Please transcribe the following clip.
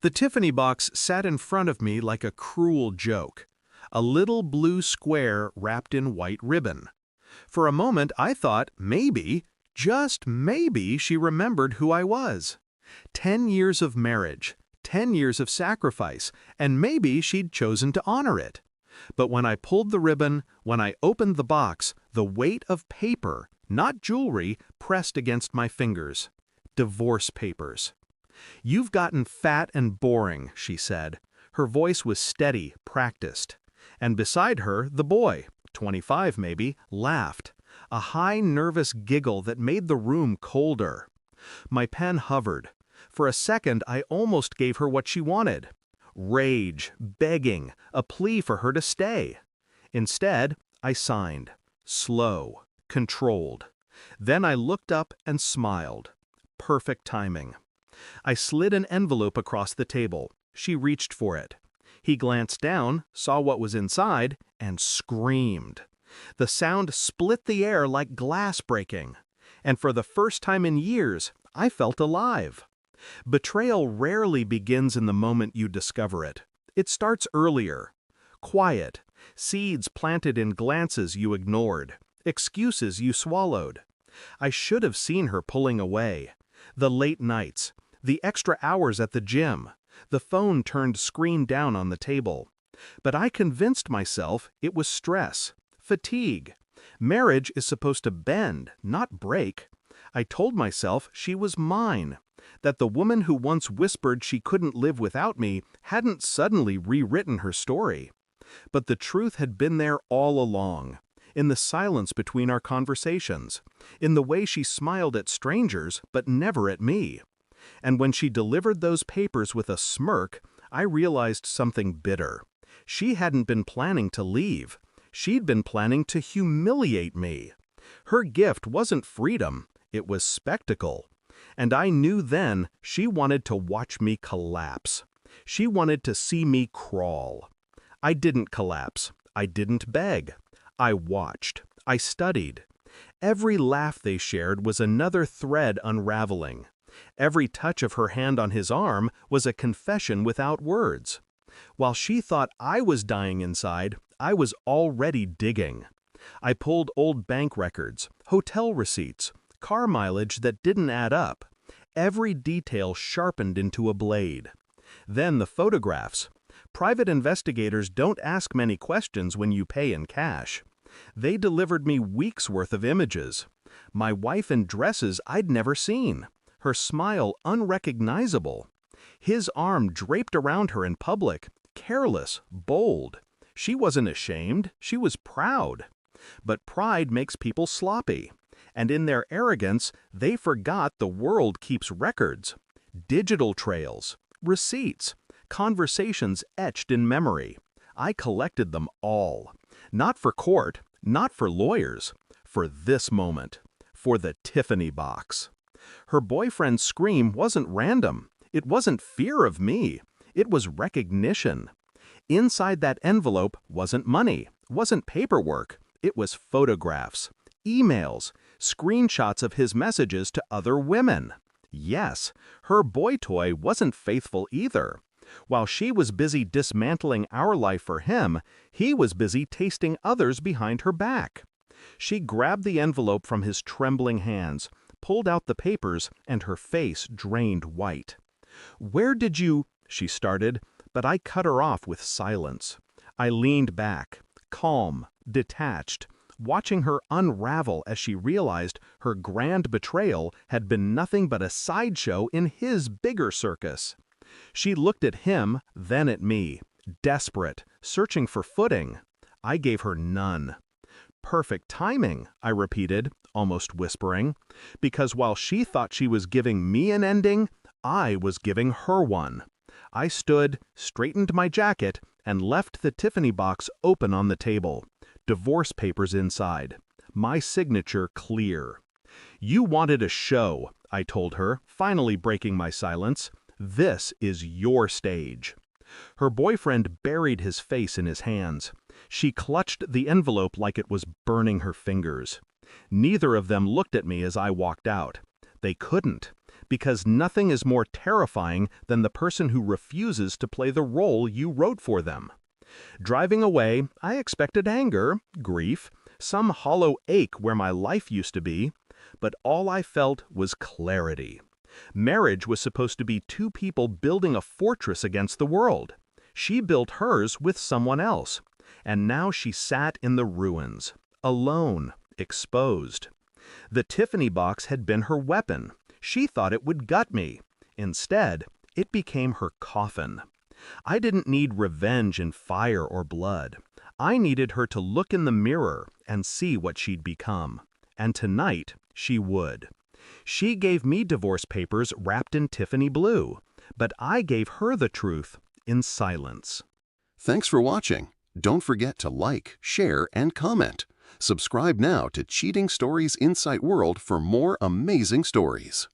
The Tiffany box sat in front of me like a cruel joke, a little blue square wrapped in white ribbon. For a moment I thought maybe, just maybe, she remembered who I was. 10 years of marriage, 10 years of sacrifice, and maybe she'd chosen to honor it. But when I pulled the ribbon, when I opened the box, the weight of paper, not jewelry, pressed against my fingers. Divorce papers. "You've gotten fat and boring," she said. Her voice was steady, practiced. And beside her, the boy, 25 maybe, laughed. A high, nervous giggle that made the room colder. My pen hovered. For a second, I almost gave her what she wanted. Rage, begging, a plea for her to stay. Instead, I signed. Slow, controlled. Then I looked up and smiled. Perfect timing. I slid an envelope across the table. She reached for it. He glanced down, saw what was inside, and screamed. The sound split the air like glass breaking. And for the first time in years, I felt alive. Betrayal rarely begins in the moment you discover it. It starts earlier. Quiet. Seeds planted in glances you ignored. Excuses you swallowed. I should have seen her pulling away. The late nights. The extra hours at the gym. The phone turned screen down on the table. But I convinced myself it was stress. Fatigue. Marriage is supposed to bend, not break. I told myself she was mine. That the woman who once whispered she couldn't live without me hadn't suddenly rewritten her story. But the truth had been there all along, in the silence between our conversations, in the way she smiled at strangers but never at me. And when she delivered those papers with a smirk, I realized something bitter. She hadn't been planning to leave. She'd been planning to humiliate me. Her gift wasn't freedom, it was spectacle. And I knew then she wanted to watch me collapse. She wanted to see me crawl. I didn't collapse. I didn't beg. I watched. I studied. Every laugh they shared was another thread unraveling. Every touch of her hand on his arm was a confession without words. While she thought I was dying inside, I was already digging. I pulled old bank records, hotel receipts, car mileage that didn't add up. Every detail sharpened into a blade. Then the photographs. Private investigators don't ask many questions when you pay in cash. They delivered me weeks' worth of images. My wife in dresses I'd never seen. Her smile unrecognizable. His arm draped around her in public, careless, bold. She wasn't ashamed, she was proud. But pride makes people sloppy. And in their arrogance, they forgot the world keeps records. Digital trails, receipts, conversations etched in memory. I collected them all. Not for court, not for lawyers, for this moment. For the Tiffany box. Her boyfriend's scream wasn't random. It wasn't fear of me. It was recognition. Inside that envelope wasn't money, wasn't paperwork. It was photographs, emails, screenshots of his messages to other women. Yes, her boy toy wasn't faithful either. While she was busy dismantling our life for him, he was busy tasting others behind her back. She grabbed the envelope from his trembling hands, pulled out the papers, and her face drained white. "Where did you—" she started, but I cut her off with silence. I leaned back, calm, detached, watching her unravel as she realized her grand betrayal had been nothing but a sideshow in his bigger circus. She looked at him, then at me, desperate, searching for footing. I gave her none. "Perfect timing," I repeated, almost whispering, because while she thought she was giving me an ending, I was giving her one. I stood, straightened my jacket, and left the Tiffany box open on the table. Divorce papers inside. My signature clear. "You wanted a show," I told her, finally breaking my silence. "This is your stage." Her boyfriend buried his face in his hands. She clutched the envelope like it was burning her fingers. Neither of them looked at me as I walked out. They couldn't. because nothing is more terrifying than the person who refuses to play the role you wrote for them. Driving away, I expected anger, grief, some hollow ache where my life used to be, but all I felt was clarity. Marriage was supposed to be two people building a fortress against the world. She built hers with someone else, and now she sat in the ruins, alone, exposed. The Tiffany box had been her weapon. She thought it would gut me. Instead, it became her coffin. I didn't need revenge in fire or blood. I needed her to look in the mirror and see what she'd become. And tonight, she would. She gave me divorce papers wrapped in Tiffany blue, but I gave her the truth in silence. Thanks for watching. Don't forget to like, share, and comment. Subscribe now to Cheating Stories Insight World for more amazing stories.